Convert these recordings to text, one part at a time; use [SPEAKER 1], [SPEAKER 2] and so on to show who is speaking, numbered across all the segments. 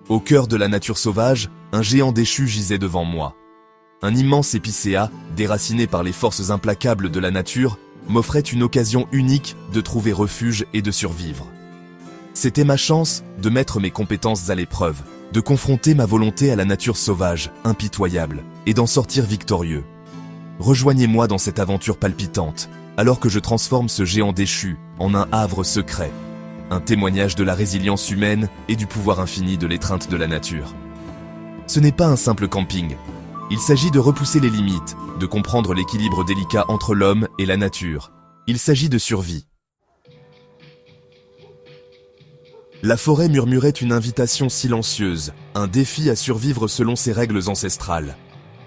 [SPEAKER 1] Au cœur de la nature sauvage, un géant déchu gisait devant moi. Un immense épicéa, déraciné par les forces implacables de la nature, m'offrait une occasion unique de trouver refuge et de survivre. C'était ma chance de mettre mes compétences à l'épreuve, de confronter ma volonté à la nature sauvage, impitoyable, et d'en sortir victorieux. Rejoignez-moi dans cette aventure palpitante, alors que je transforme ce géant déchu en un havre secret, un témoignage de la résilience humaine et du pouvoir infini de l'étreinte de la nature. Ce n'est pas un simple camping. Il s'agit de repousser les limites, de comprendre l'équilibre délicat entre l'homme et la nature. Il s'agit de survie. La forêt murmurait une invitation silencieuse, un défi à survivre selon ses règles ancestrales.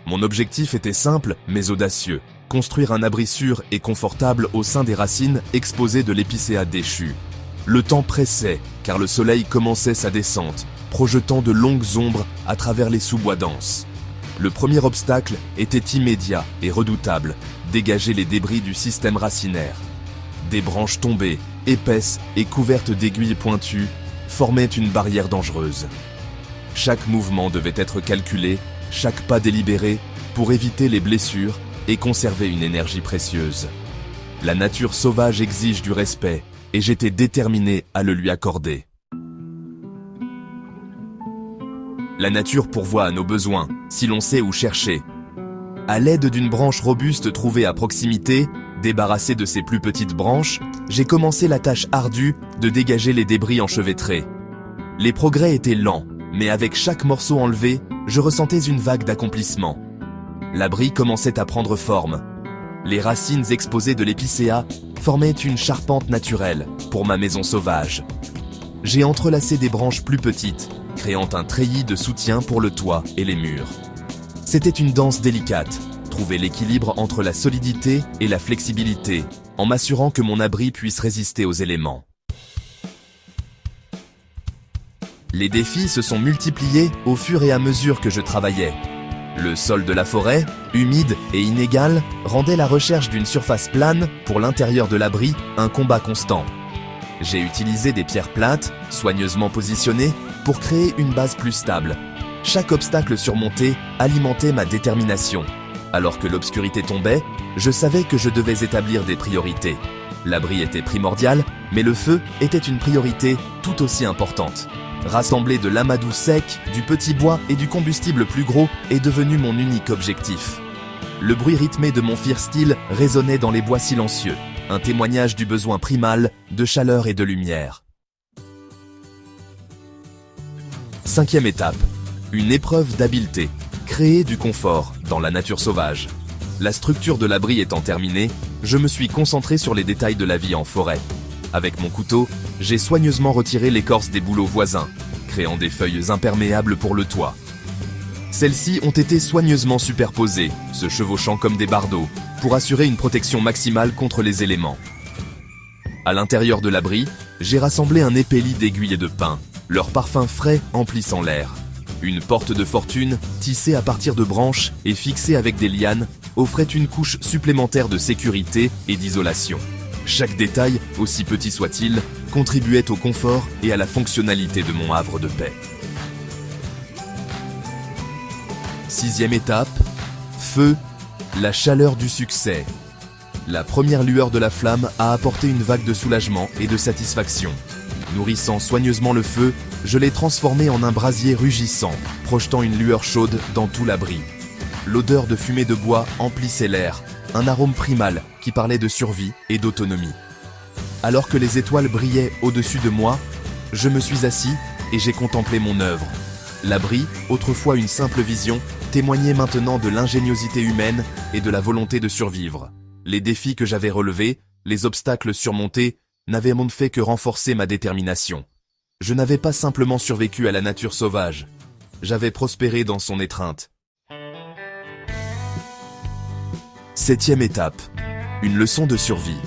[SPEAKER 1] Mon objectif était simple mais audacieux, construire un abri sûr et confortable au sein des racines exposées de l'épicéa déchu. Le temps pressait, car le soleil commençait sa descente, projetant de longues ombres à travers les sous-bois denses. Le premier obstacle était immédiat et redoutable, dégager les débris du système racinaire. Des branches tombées, épaisses et couvertes d'aiguilles pointues, formaient une barrière dangereuse. Chaque mouvement devait être calculé, chaque pas délibéré, pour éviter les blessures et conserver une énergie précieuse. La nature sauvage exige du respect, et j'étais déterminé à le lui accorder. La nature pourvoit à nos besoins, si l'on sait où chercher. À l'aide d'une branche robuste trouvée à proximité, débarrassée de ses plus petites branches, j'ai commencé la tâche ardue de dégager les débris enchevêtrés. Les progrès étaient lents, mais avec chaque morceau enlevé, je ressentais une vague d'accomplissement. L'abri commençait à prendre forme. Les racines exposées de l'épicéa formaient une charpente naturelle pour ma maison sauvage. J'ai entrelacé des branches plus petites, créant un treillis de soutien pour le toit et les murs. C'était une danse délicate, trouver l'équilibre entre la solidité et la flexibilité, en m'assurant que mon abri puisse résister aux éléments. Les défis se sont multipliés au fur et à mesure que je travaillais. Le sol de la forêt, humide et inégal, rendait la recherche d'une surface plane pour l'intérieur de l'abri un combat constant. J'ai utilisé des pierres plates, soigneusement positionnées, pour créer une base plus stable. Chaque obstacle surmonté alimentait ma détermination. Alors que l'obscurité tombait, je savais que je devais établir des priorités. L'abri était primordial, mais le feu était une priorité tout aussi importante. Rassembler de l'amadou sec, du petit bois et du combustible plus gros est devenu mon unique objectif. Le bruit rythmé de mon firesteel résonnait dans les bois silencieux, un témoignage du besoin primal de chaleur et de lumière. Cinquième étape, une épreuve d'habileté, créer du confort dans la nature sauvage. La structure de l'abri étant terminée, je me suis concentré sur les détails de la vie en forêt. Avec mon couteau, j'ai soigneusement retiré l'écorce des bouleaux voisins, créant des feuilles imperméables pour le toit. Celles-ci ont été soigneusement superposées, se chevauchant comme des bardeaux, pour assurer une protection maximale contre les éléments. À l'intérieur de l'abri, j'ai rassemblé un épais lit d'aiguilles et de pin, leur parfum frais emplissant l'air. Une porte de fortune, tissée à partir de branches et fixée avec des lianes, offrait une couche supplémentaire de sécurité et d'isolation. Chaque détail, aussi petit soit-il, contribuait au confort et à la fonctionnalité de mon havre de paix. Sixième étape, feu, la chaleur du succès. La première lueur de la flamme a apporté une vague de soulagement et de satisfaction. Nourrissant soigneusement le feu, je l'ai transformé en un brasier rugissant, projetant une lueur chaude dans tout l'abri. L'odeur de fumée de bois emplissait l'air, un arôme primal qui parlait de survie et d'autonomie. Alors que les étoiles brillaient au-dessus de moi, je me suis assis et j'ai contemplé mon œuvre. L'abri, autrefois une simple vision, témoignait maintenant de l'ingéniosité humaine et de la volonté de survivre. Les défis que j'avais relevés, les obstacles surmontés, n'avaient fait que renforcer ma détermination. Je n'avais pas simplement survécu à la nature sauvage, j'avais prospéré dans son étreinte. Septième étape, une leçon de survie.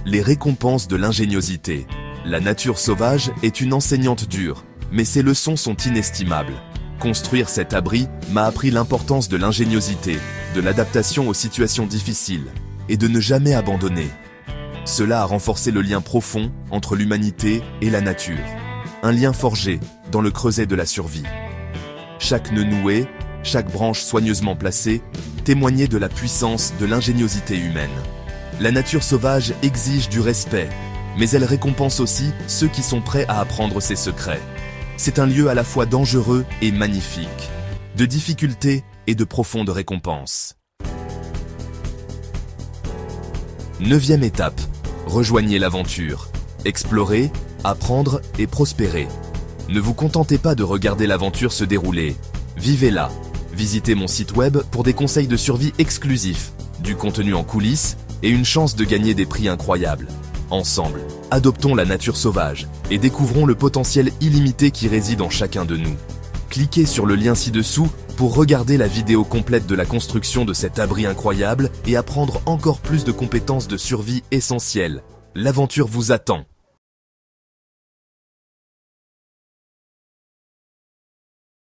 [SPEAKER 1] Les récompenses de l'ingéniosité. La nature sauvage est une enseignante dure, mais ses leçons sont inestimables. Construire cet abri m'a appris l'importance de l'ingéniosité, de l'adaptation aux situations difficiles, et de ne jamais abandonner. Cela a renforcé le lien profond entre l'humanité et la nature. un lien forgé dans le creuset de la survie. Chaque nœud noué, chaque branche soigneusement placée, témoignait de la puissance de l'ingéniosité humaine. La nature sauvage exige du respect, mais elle récompense aussi ceux qui sont prêts à apprendre ses secrets. C'est un lieu à la fois dangereux et magnifique, de difficultés et de profondes récompenses. 9e étape, rejoignez l'aventure. Explorez, apprendre et prospérer. Ne vous contentez pas de regarder l'aventure se dérouler. Vivez-la. Visitez mon site web pour des conseils de survie exclusifs, du contenu en coulisses et une chance de gagner des prix incroyables. Ensemble, adoptons la nature sauvage et découvrons le potentiel illimité qui réside en chacun de nous. Cliquez sur le lien ci-dessous pour regarder la vidéo complète de la construction de cet abri incroyable et apprendre encore plus de compétences de survie essentielles. L'aventure vous attend.